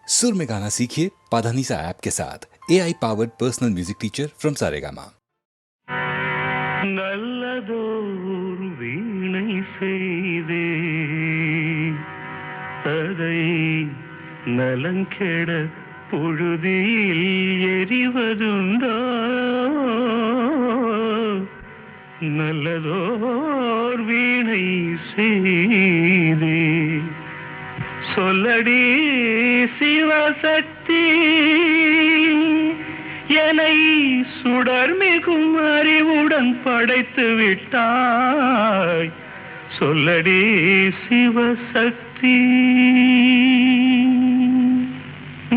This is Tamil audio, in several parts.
सुर में गाना सीखिए पाधानीसा ऐप के साथ AI powered personal music teacher from Saregama. நல்லதோர் வீணை செய்தே அதை நலங்கெட பொழுதில் எறிவதுண்டோ நல்லதோர் வீணை செய்தே சொல்லடி சிவசக்தி என்னை சுடர்மிகும் அறிவுடன் படைத்து விட்டாய் சொல்லடி சிவசக்தி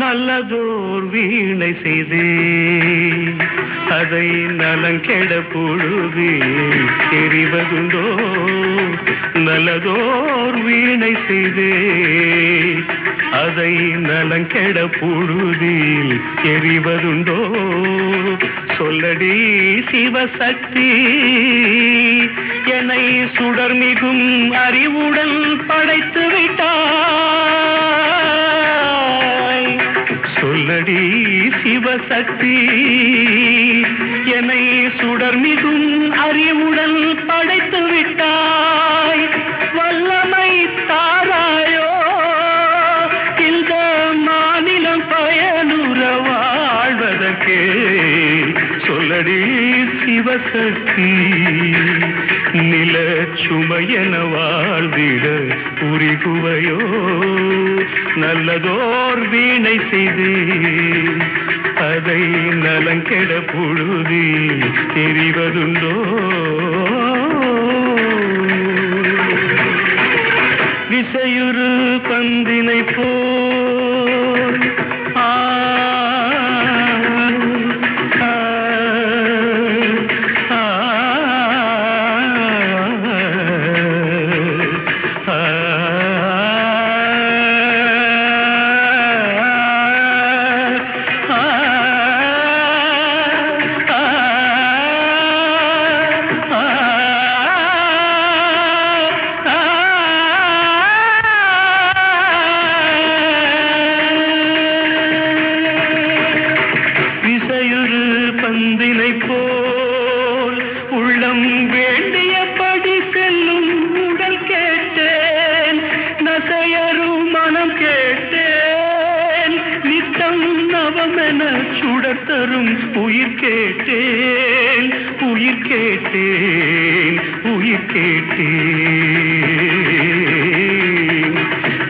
நல்லதோர் வீணை செய்தே அதை நலங்கெட பொழுதில் எறிவதுண்டோ நல்லதோர் வீணை செய்தே அதை நலங்கெட பொழுதில் எறிவதுண்டோ சொல்லடி சிவசக்தி என்னை சுடர்மிகும் அறிவுடன் படைத்து விட்டாய் சொல்லடி சிவசக்தி என்னை சுடர்மிகும் அறிவுடன் படைத்து விட்டாய் வல்லமை தாராயோ இந்த மாநிலம் பயனுற வாழ்வதற்கே சொல்லடி சிவசக்தி நில சுமையென வாழ்ந்திட உரிகுவையோ நல்லதோர் வீணை செய்தே அதை நலங்கெட பொழுதி தெரிவதுண்டோ விசையுறு பந்தினை போல் பந்தினை போல் உள்ளம் வேண்டியபடி செல்லும் உடல் கேட்டேன் நசையரும் மனம் கேட்டேன் நித்தம் நவமென சுடத்தரும் உயிர் கேட்டேன் உயிர் கேட்டேன் உயிர் கேட்டேன்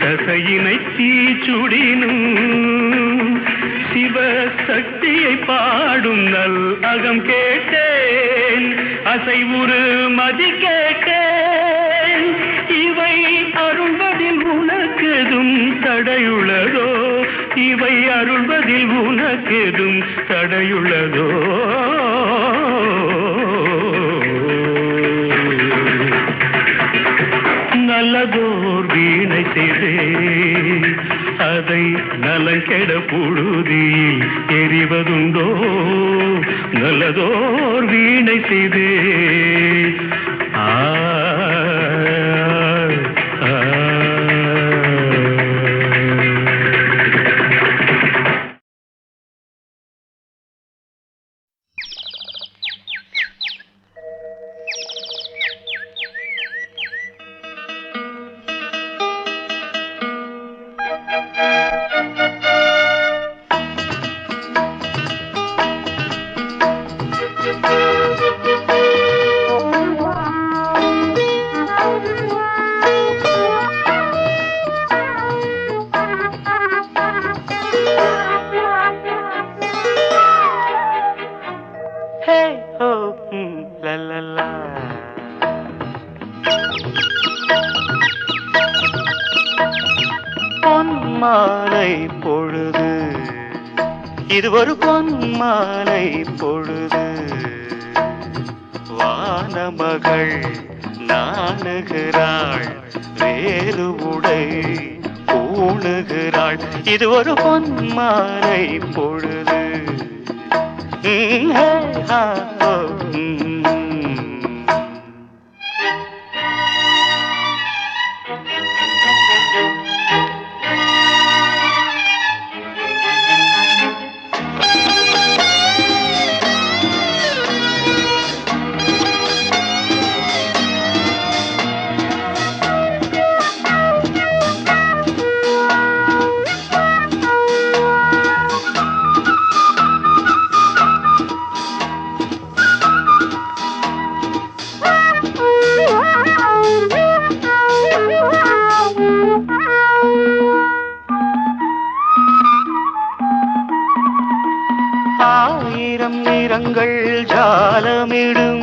தசையினை தீச்சுடினும் சிவசக்தியை பாடும் நல் அகம் கேட்டேன் அசைவுறு மதி கேட்டேன் இவை அருள்வதில் உனக்கெதும் தடையுள்ளதோ இவை அருள்வதில் உனக்கெதும் தடையுள்ளதோ நல்லதோர் வீணை செய்தே அதை நலங்கெட பொழுதில் எறிவதுண்டோ நல்லதோர் வீணை செய்தே பொன்மாலை பொழுது இது ஒரு பொன்மாலை பொழுது வானமகள் நாணுகிறாள் வேறு உடை பூணுகிறாள் இது ஒரு பொன்மாலை பொழுது நிறங்கள் ஜாலமிடும்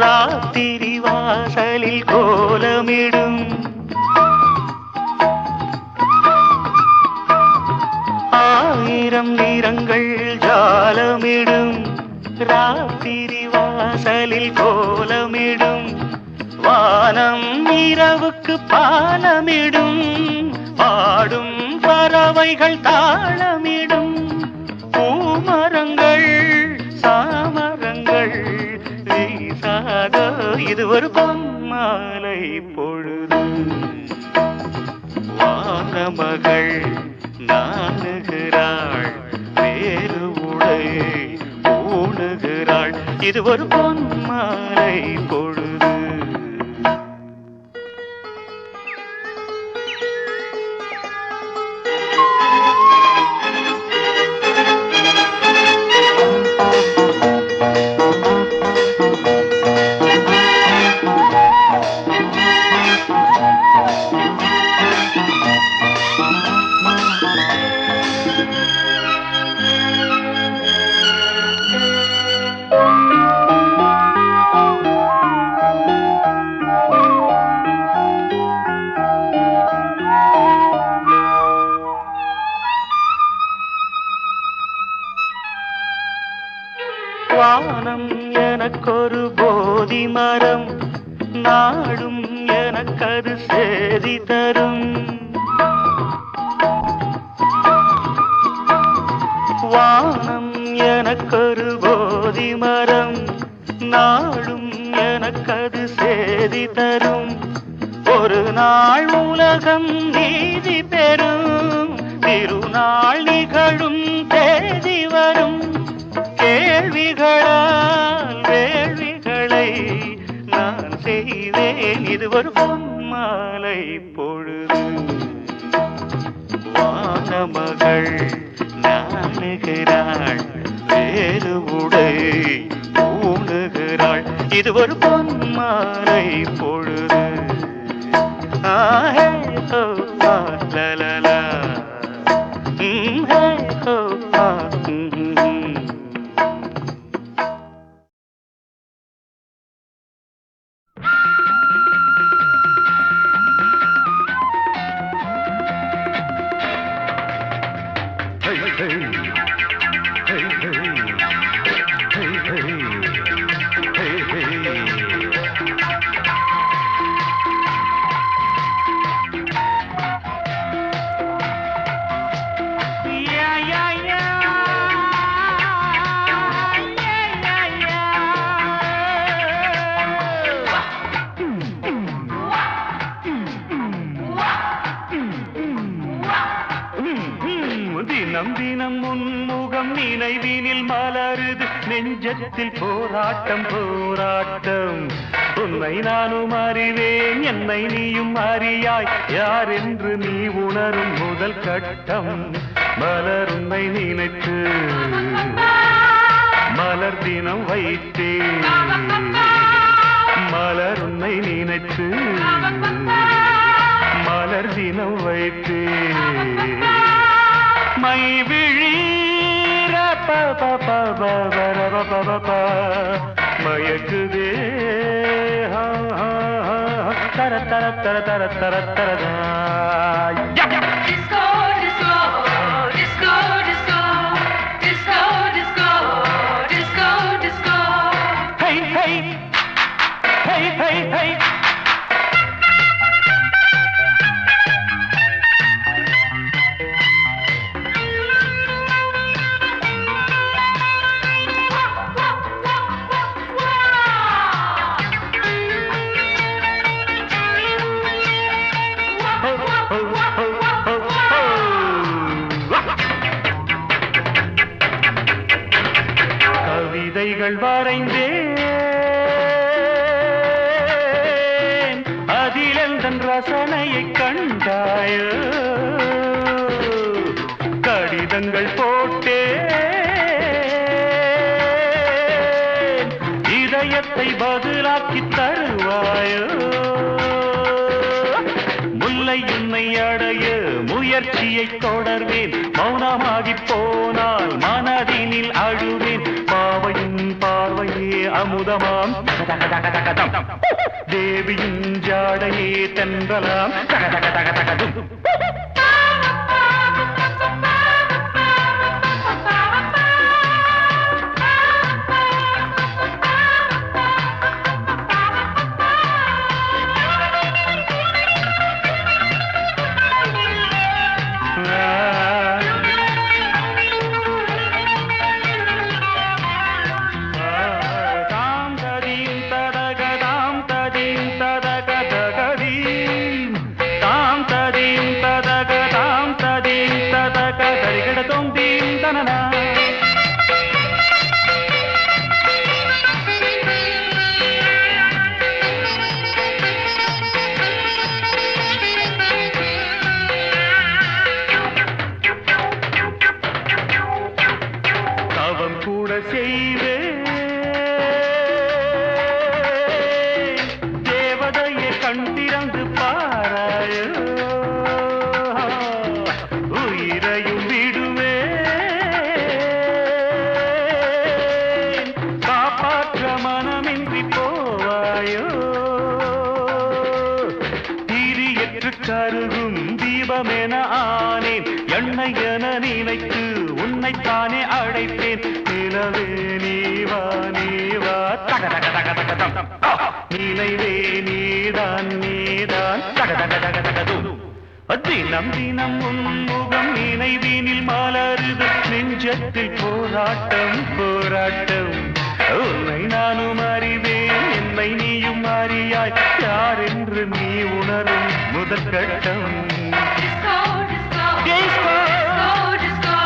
ராத்திரி வாசலில் கோலமிடும் ஆயிரம் நிறங்கள் ஜாலமிடும் ராத்திரி வாசலில் கோலமிடும் வானம் இரவுக்கு பாலமிடும் பாடும் பறவைகள் தாளமிடும் பூமரங்கள் சாமரங்கள் வீசாத இது ஒரு பொன்மாலை பொழுது வானமகள் நாணுகிறாள் வேறு உடை ஊணுகிறாள் இது ஒரு பொன்மாலை பொழுது வானம் எனக்கொரு போதி மரம் நாடும் எனக்கது சேதி தரும் வானம் எனக்கொரு போதி மரம் நாடும் எனக்கது சேதி தரும் ஒரு நாள் உலகம் நீதி பெறும் திருநாள் நிகழும் தேதி வரும் கேள்விகளால் வேள்விகளை நான் செய்வேன் இது ஒரு பொன்மாலை பொழுது வானமகள் நாணுகிறாள் வேறு உடை ஊணுகிறாள் இது ஒரு பொன்மாலை பொழுது ஆஹே ஹோ லலலா ஹே ஹோ தினம் தினம் முன்முகம் நினைவினில் மலருது நெஞ்சத்தில் போராட்டம் போராட்டம் உன்னை நானும் அறிவேன் என்னை நீயும் அறியாய் யார் என்று நீ உணரும் முதல் கட்டம் மலர் உன்னை நினைத்து மலர் தினம் வைத்தேன் மலர் உன்னை நினைத்து மலர் தினம் வைத்தேன் மை விழீர மயக்குதே தர தர தர தர தர தரதா கவிதைகள் வரைந்தேன் அதிலெந்தன் ரசனையை கண்டாயோ கடிதங்கள் போட்டேன் இதயத்தை பதிலாக்கி தருவாயோ முல்லை உன்னை அடைய முயற்சியை தொடர்வேன் மௌனமாகி போனால் மனதினில் அழுவேன் பாவையும் பார்வையே அமுதமாம் தக தக தக தம் தேவியின் ஜாடையே தென்றலாம் தக தக தக தகதும் தேவதையை கண்டிரந்து பாராயோ உயிரையும் விடுவே காப்பாற்ற மனமின்றி போவாயோ திரியற்று கருகும் தீபமென ஆனேன் எண்ணெய் என நினைத்து உன்னைத்தானே அழைத்தேன் நிலவே நீவா நீவா தக தக தக தக தம் நினைவே நீதான் நீதான் தக தக தக தகதும் தினம் தினம் உன்முகம் நினைவினில் மலருது நெஞ்சத்தில் போராட்டம் போராட்டம் உன்னை நானும் அறிவேன் என்னை நீயும் அறியாய் யார் என்று நீ உணரும் முதல் கட்டம் Disco, disco, disco,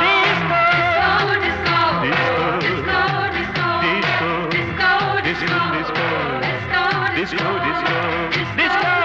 disco, disco, disco.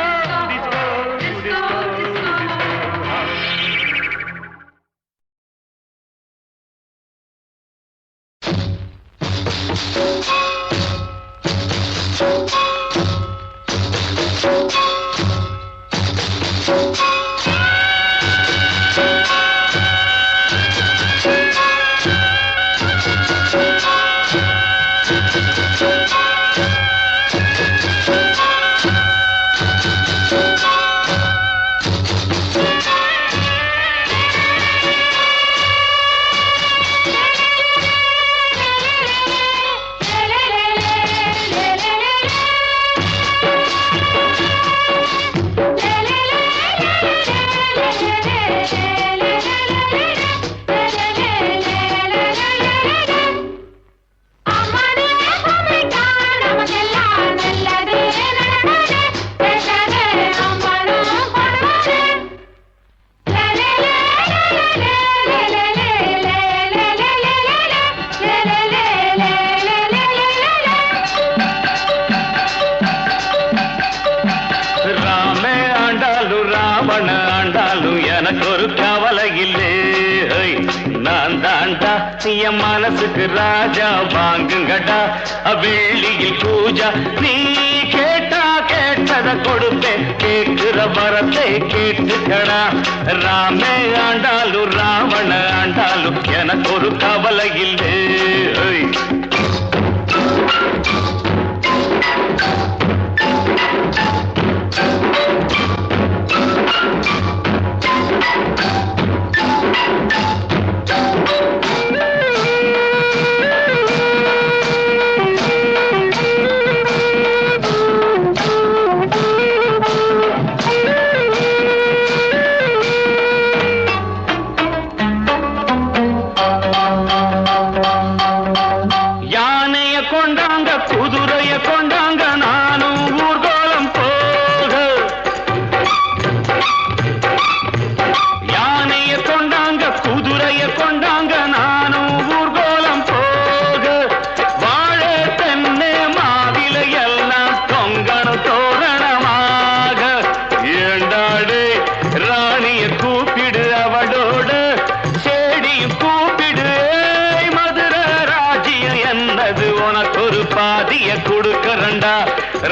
என் மனசுக்கு ராஜா வாங்குங்கடா வெள்ளியில் பூஜா நீ கேட்டா கேட்டத கொடுப்பேன் கேட்கிற வரத்தை கேட்டுக்கடா ராமே ஆண்டாலும் ராவண ஆண்டாலும் எனக்கு ஒரு கவலை இல்லை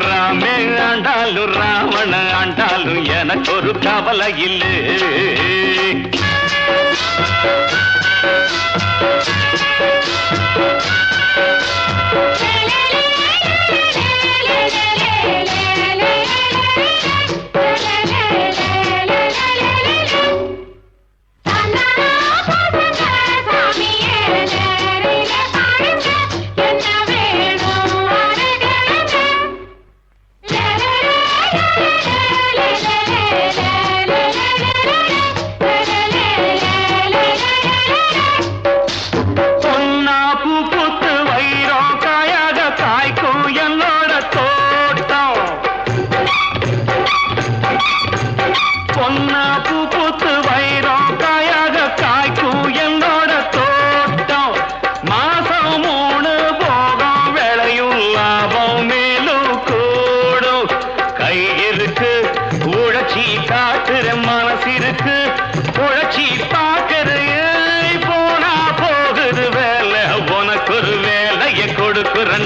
ராமே ஆண்டாலும் ராவண ஆண்டாலும் எனக்கு ஒரு கவலை இல்லை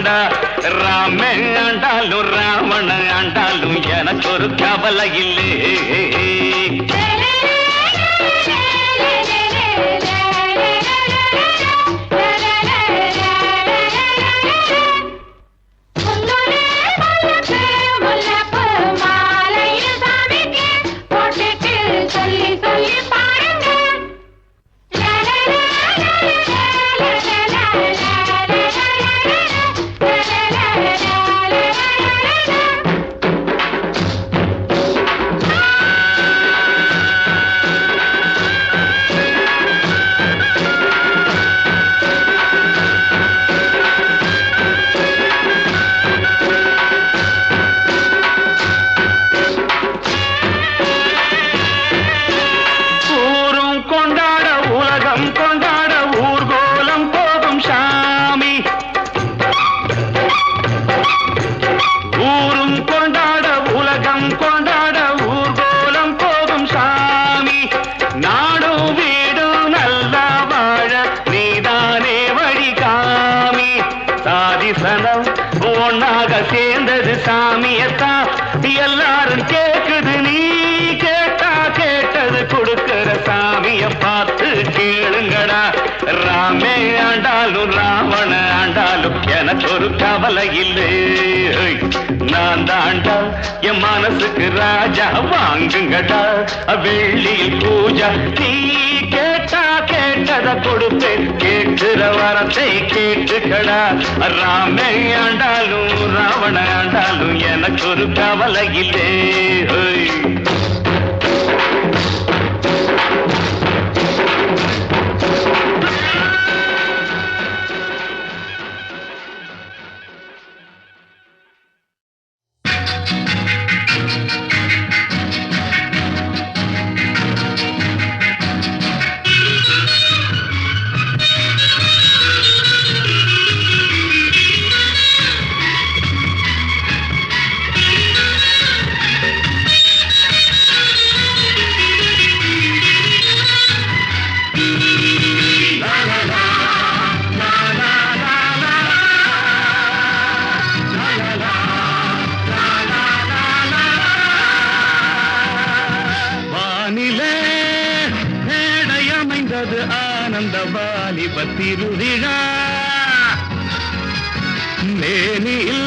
தாண்டா ராமே ஆண்டாலும் ராவண ஆண்டாலும் எனக்கு ஒரு கவலை இல்லை. ஒன்னாக சேர்ந்தது சாமியத்தான் எல்லாரும் கேக்குது. நீ கேட்டா கேட்டது கொடுக்கிற சாமிய பார்த்து கேளுங்கடா. ராமே ஆண்டாலும் ராவண ஆண்டாலும் எனக்கு ஒரு கவலை இல்லை. நான் தாண்டா என் மனசுக்கு ராஜா வாங்குங்கடா. வெள்ளியில் பூஜா நீ கேட்டா கேட்டத கொடுப்பேன். கேட்கிற வரத்தை கேட்டுக்கடா. ராமே ஆண்டாலும் ராவண ஆண்டாலும் எனக்கு ஒரு கவலை இல்லை. ஆனந்த வாலிப திருவிழா மேனில்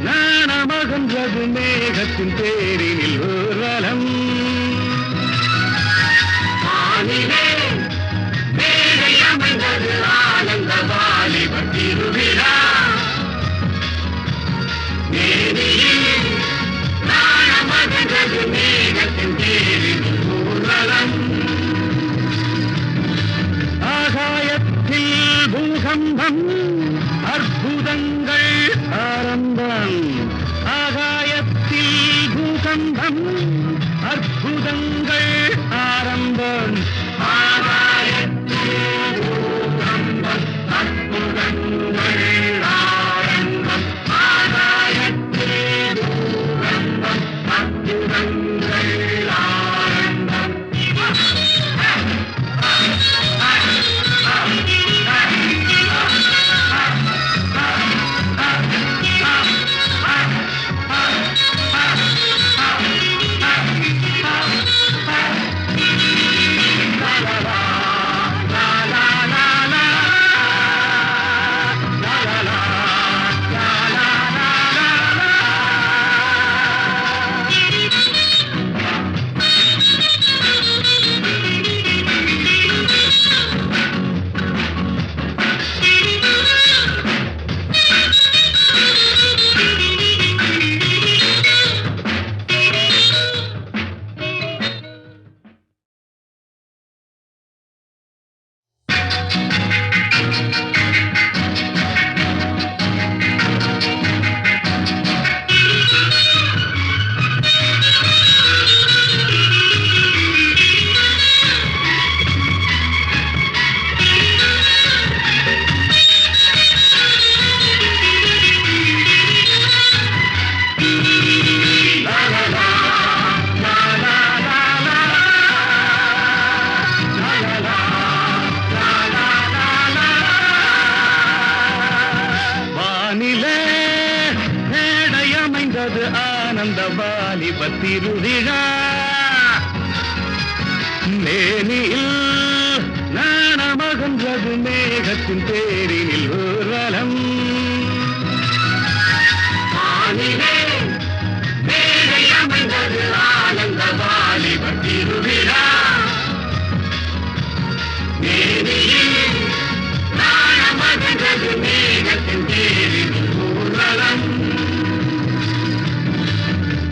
நாணமகன்றது மேகத்தின் தேரினில் ஊர்வலம். அமைந்தது ஆனந்த வாலிப திருவிழா மேனில் நாணமகன்றது மேகத்தின் தேரினில் ஊர்வலம். ஆகாயத்தில் பூகம்பம் அற்புதங்கள் ஆரம்பம். ஆகாயத்தில் பூகம்பம் அற்புதங்கள் ஆரம்பம். ஆகாயத்தில் பூகம்பம் அற்புதங்கள் ஆரம்பம். ஆகாயத்தில் பூகம்பம் அற்புதங்கள் ஆரம்பம். ஆனந்த வாலிப திருவிழா மேனியில் நாணமகன்றது மேகத்தின் தேரினில் ஊர்வலம் மேடை அமைந்தது ஆனந்த வாலிப திருவிழா மேனியில் நாணமகன்றது மேகத்தின் தேரினில் ஊர்வலம்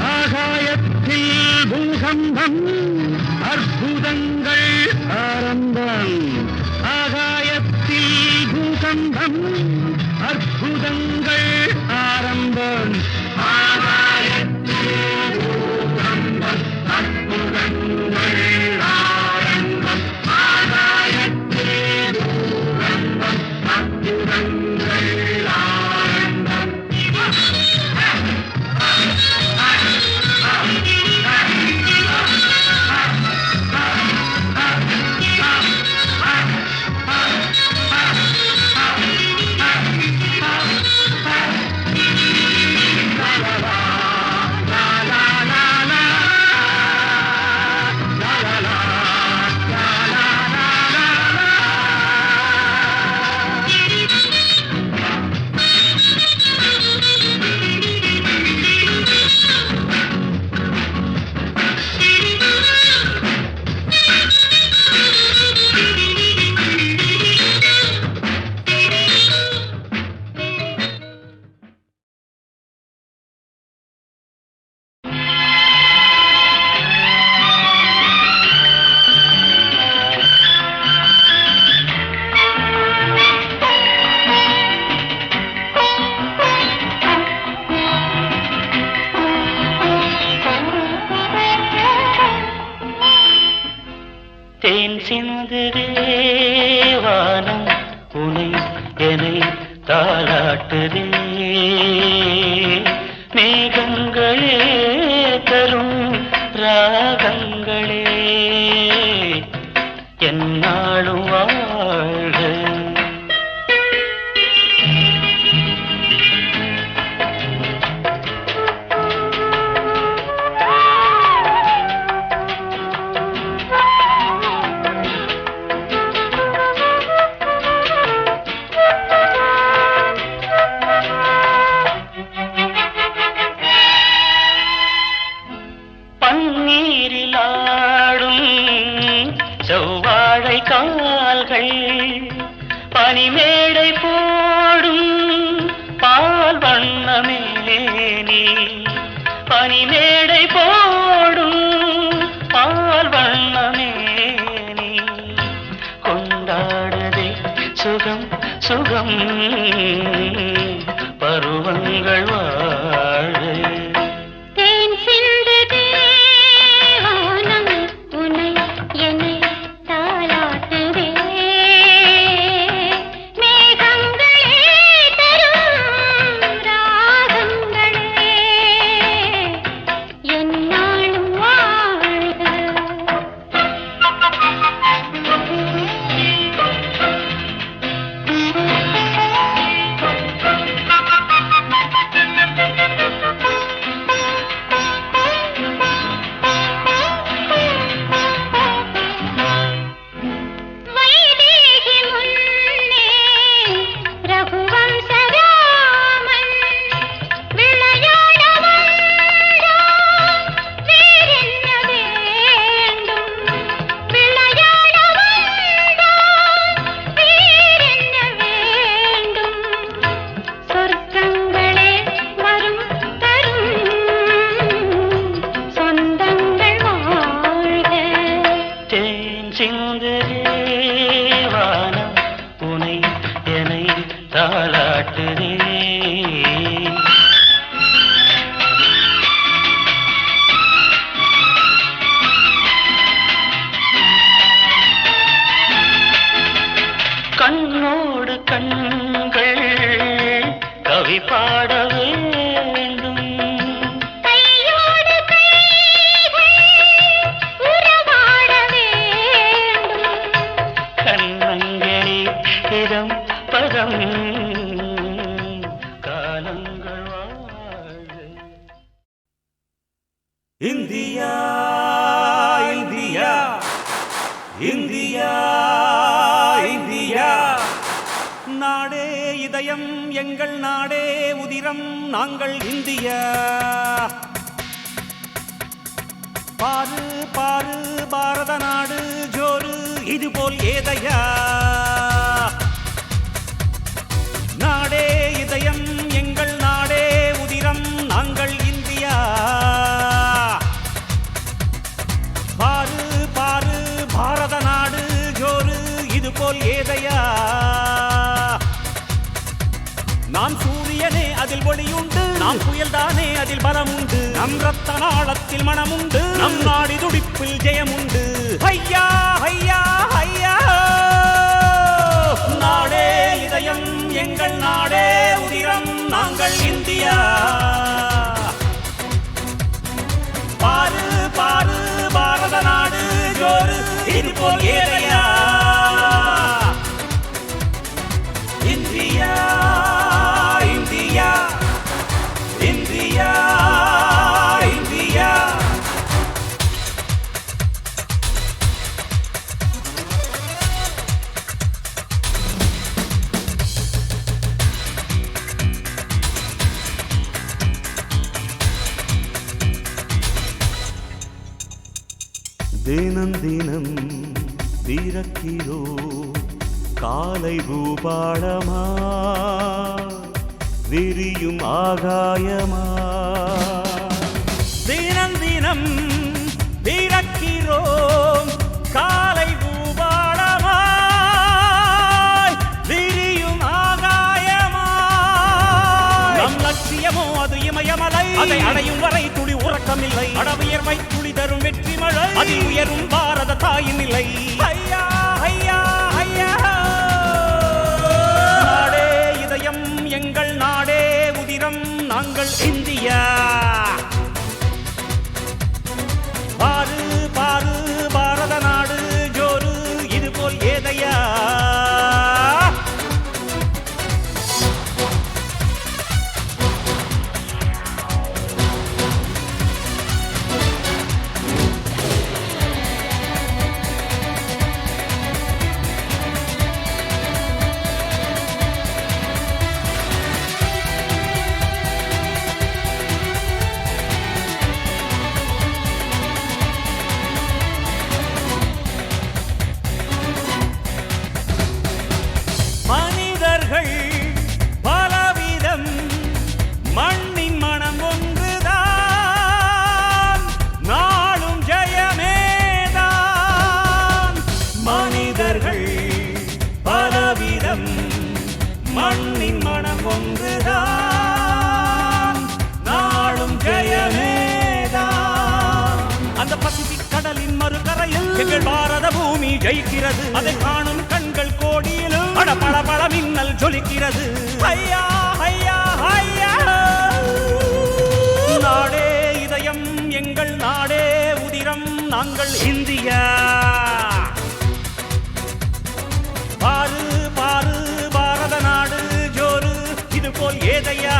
ஆகாயத்தில் பூகம்பம் அற்புதங்கள் ஆரம்பம் ஆகாயத்தில் பூகம்பம் அற்புதங்கள் ஆரம்பம் ஆகாயத்தில் பூகம்பம் அற்புதங்கள் ஆரம்பம் ஆகாயத்தில் பூகம்பம் அற்புதங்கள் ஆரம்பம் தேன் சிந்துதே வானம் உனை என்னை தாலாட்டுதே மேகங்களே தரும் ராகங்களே என்னாலும் வாழ்க செவ்வாழை கால்கள் பனிமேடை போடும் பால் வண்ணமேனி பனிமேடை போடும் பால் வண்ணமேனி கொண்டாடுதே சுகம் சுகம் பருவங்கள் வாழ கண்ணோடு கண்கள் கவி பாட வேண்டும் கையோடு கைகள் உறவாட வேண்டும் கண்ணங்களே இதம் பதம் காலங்கள் வாழ நாடே இதயம் எங்கள் நாடே உதிரம் நாங்கள் இந்தியா. பாரு பாரு பாரத நாடு ஜோரு இதுபோல் ஏதையா. நாடே இதயம் எங்கள் நாடே உதிரம் நாங்கள் இந்தியா. பாரு பாரு பாரத நாடு ஜோரு இதுபோல் ஏதையா. நாம் சூரியனே அதில் ஒளியுண்டு, நாம் புயல்தானே அதில் பலமுண்டு, நம் ரத்த நாளத்தில் மனமுண்டு, நம் நாடி துடிப்பில் ஜெயமுண்டு. ஐயா ஐயா ஐயா. நாடே இதயம் எங்கள் நாடே உதிரம் நாங்கள் இந்தியா. பாரு பாரு பாரத நாடு ஜோரு இதுபோல் ஏதையா. India India India India. தினம் தினம் பிறக்கிறோ காலை பூபாளமா விரியும் ஆகாயமா. தினம் தினம் பிறக்கிறோம் காலை பூபாளமா விரியும் ஆகாயமா. நம் லட்சியமோ அது இமயமலை, அதை அடையும் வரை துளி உறக்கமில்லை. அடவியர்வை துளி தரும் வெற்றி மழை, அதில் உயரும் பாரத தாயின் நிலை. ஐயா ஐயா ஐயா. நாடே இதயம் எங்கள் நாடே உதிரம் நாங்கள் இந்தியா. பாரு பாரு பாரத நாடு ஜோரு இதுபோல் ஏதையா. மனிதர்கள் பலவிதம், மண்ணின் மனம் ஒன்றுதான், நாளும் ஜெயமேதான். மனிதர்கள் பலவிதம், மண்ணின் மனம் ஒன்றுதான், நாளும் ஜெயமேதான். அந்த பசிபிக் கடலின் மறுகரையில் எங்கள் பாரத பூமி ஜெயிக்கிறது. அதை காணும் கண்கள் கோடியிலும் பட பட மின்னல் ஜொலிக்கிறது. ஐயா ஐயா ஐயா. நாடே இதயம் எங்கள் நாடே உதிரம் நாங்கள் இந்தியா. பாரு பாரு பாரத நாடு ஜோரு இதுபோல் ஏதையா.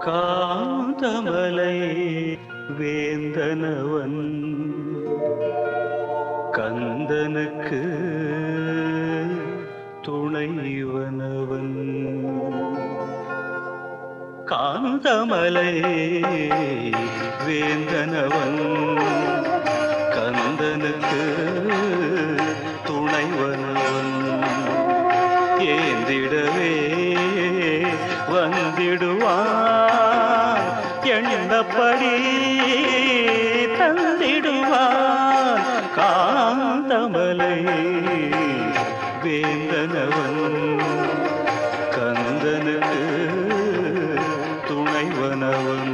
காந்தமலை வேந்தனவன் கந்தனுக்கு துணைவனவன். காந்தமலை வேந்தனவன் கந்தனுக்கு துணைவனவன். ஏந்திடவே வந்திடுவான், எண்ணப்படி தந்திடுவான். காந்தமலை வேந்தனவன் கந்தனுக்கு துணைவனவன்.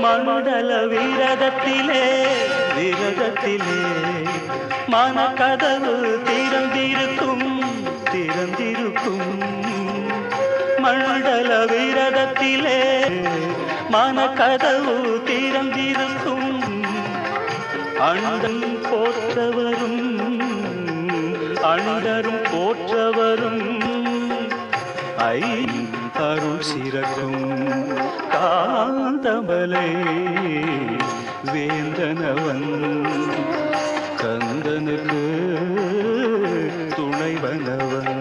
மண்டல விரதத்திலே விரதத்திலே மனக்கதவு திறந்திருக்கும் திறந்திருக்கும். மண்டல விரதத்திலே மனக்கதவு திறந்திருக்கும் அண்டன் போற்றவரும் அண்டரும் போற்றவரும் அருள் சிறக்கும் காந்தமலை வேந்தனவன் கந்தனுக்கு துணைவனவன்.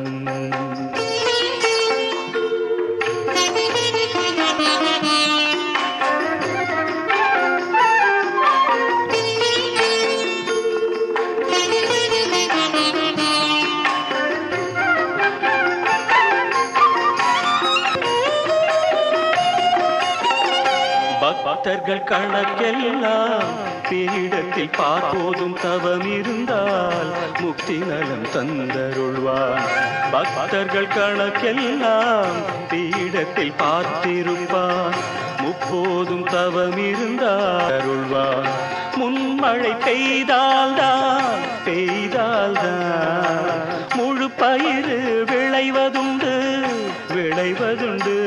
பக்தர்கள் கணக்கெல்லாம் பீடத்தில் பார்ப்போதும் தவம் இருந்தால் முக்தி நலம் தந்தருள்வான். பக்தர்கள் கணக்கெல்லாம் பீடத்தில் பார்த்திருப்பான் முப்போதும் தவம் இருந்தால் அருள்வான். முன்மழை பெய்தால்தான் முழு பயிறு விளைவதுண்டு விளைவதுண்டு.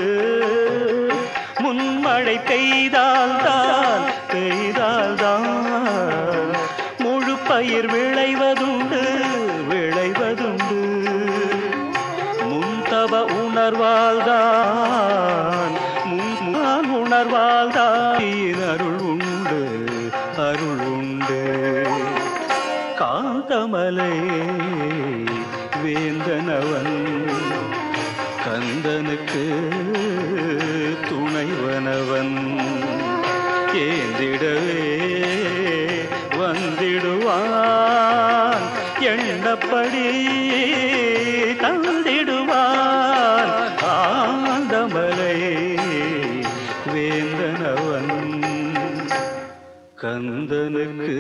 முன்மழை பெய்தால்தான் முழு பயிர் விளைவதுண்டு விளைவதுண்டு. முன்தவ உணர்வால்தான் அருள் உண்டு அருள் உண்டு. காந்தமலை வேந்தனவன் கந்தனுக்கு துணைவனவன். ஏந்திடவே வந்திடுவான் எண்ணப்படி தந்திடுவான். ஆந்தமலை வேந்தனவன் கந்தனுக்கு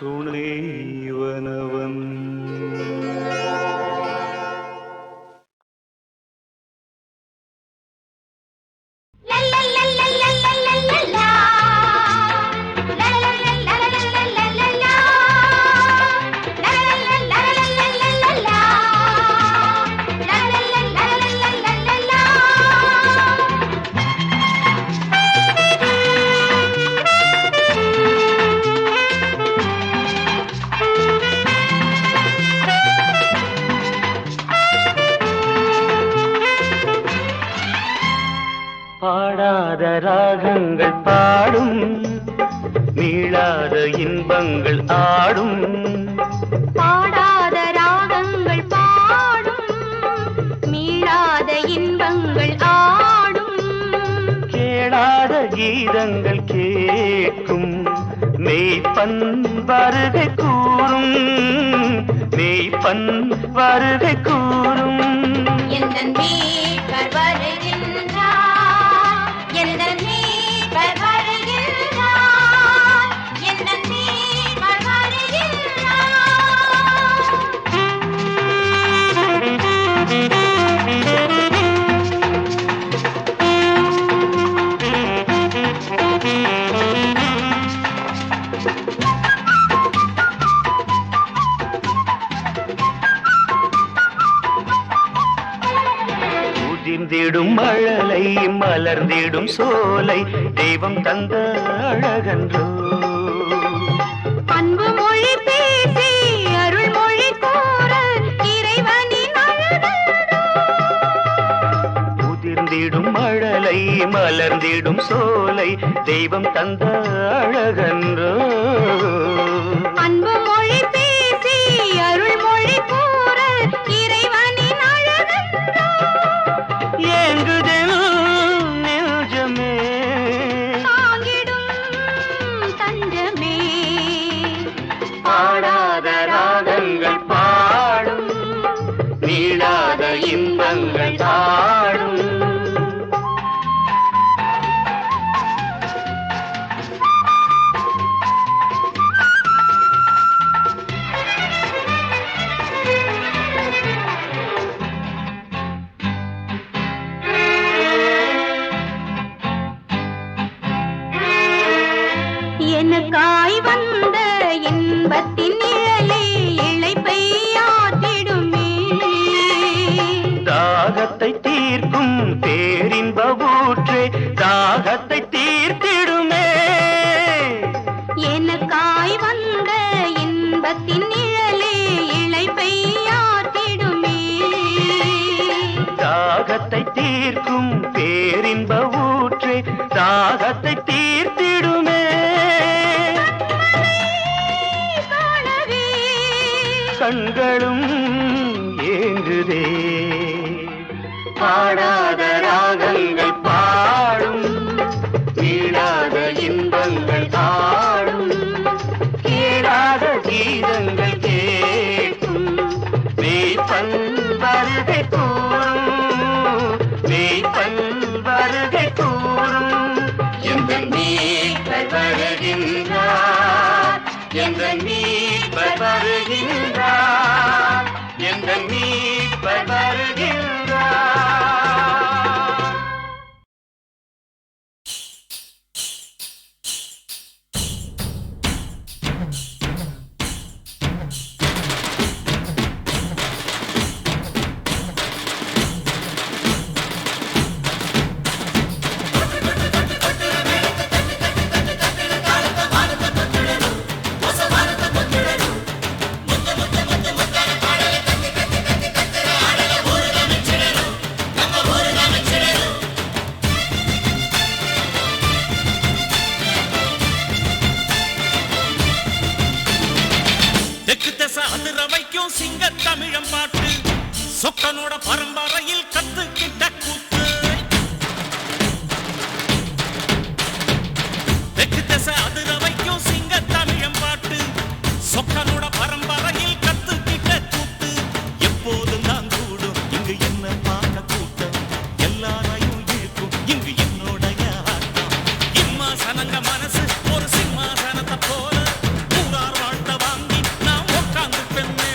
துணைவனவன். பாடாத ராகங்கள் பாடும் மீளாத இன்பங்கள் ஆடும். பாடாத ராகங்கள் பாடும் மீளாத இன்பங்கள் ஆடும். கேளாத கீதங்கள் கேட்கும் மெய்ப்பன் வருகை கூறும் மெய்ப்பன் வருகை கூறும். எந்தன் மீட்பர் வருகின்றார் எந்தன் மீட்பர் வருகின்றார் எந்தன் மீட்பர் உதிர்ந்திடும் மழலை மலர்ந்திடும் சோலை தெய்வம் தந்த அழகன்றோ. அன்பு மொழி பேசி அருள் மொழி கூற இறைவனின் அழகன்றோ. உதிர்ந்திடும் மழலை மலர்ந்திடும் சோலை தெய்வம் தந்த அழகன்றோ. அன்பு மொழி பேசி அருள் மொழி கூற இறைவனின் அழகன்றோ. ஏங்குதல் நெஞ்சமே தாங்கிடும் தஞ்சமே. பாடாத ராகங்கள் பாடும் நீளாத இன்பங்கள் ஆடும். பேரின்ப ஊற்றே தாகத்தை தீர்த்திடுமே. எனக்காய் வந்த இன்பத்தின் நிழலே இளைப்பை ஆற்றிடுமே. தாகத்தை தீர்க்கும் பேரின்ப ஊற்றே தாகத்தை தீர்த்திடுமே. காணவே கண்களும் ஏங்குதே. பாடாத ராகங்கள் பாடும் வீடாத இன்பங்கள் ஆடும் கேளாத கீதங்கள் கேட்கும் மெய்ப்பன் வருகை கூறும் மெய்ப்பன் வருகை கூறும். எந்த மீட்பர் வருகின்றார் எந்த மீட்பர் வருகின்றார் எந்த மீட்பர் வருகின்றார். சிங்க தமிழம் பாட்டு சொக்கனோட பரம்பரையில் கத்துக்கிட்ட கூத்து. தெற்கு திசை அதிர வைக்கும் சிங்க தமிழம் பாட்டு சொக்கனோட பரம்பரையில் கத்துக்கிட்ட கூத்து. எப்போதும் தான் கூடும் இங்கு என்ன பார்க்க கூட்டம் எல்லாரையும் இருக்கும் இங்கு என்னோடைய ஆட்டம். இம்மாசனங்க மனசு ஒரு சிம்மாசனத்தை போல ஊரார் வாழ்த்த வாங்கி நான் உட்கார்ந்து பெண்ணே.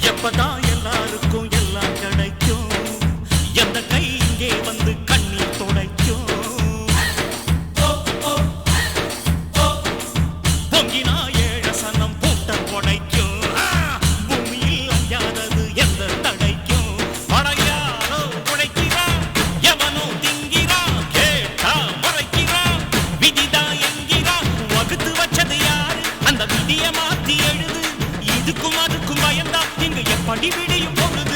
எப்பதான் எல்லாருக்கும் எல்லாம் கிடைக்கும் எந்த கை இங்கே வந்து கண்ணீர் துடைக்கும். பொங்கினா ஏழ சனம் பூட்ட உடைக்கும். பூமியில் அஞ்சாதது எந்த தடைக்கும். அடையாளோ உடைக்கிறான் எவனோ திங்கிறான் கேட்டா முறைக்கிறான் விதிதான் என்கிறான். வகுத்து வச்சது யாரு அந்த விதிய மாத்தி எழுது. இதுக்கும் அதுக்கும் பயந்தா இங்கு படிவிடியும் பொழுது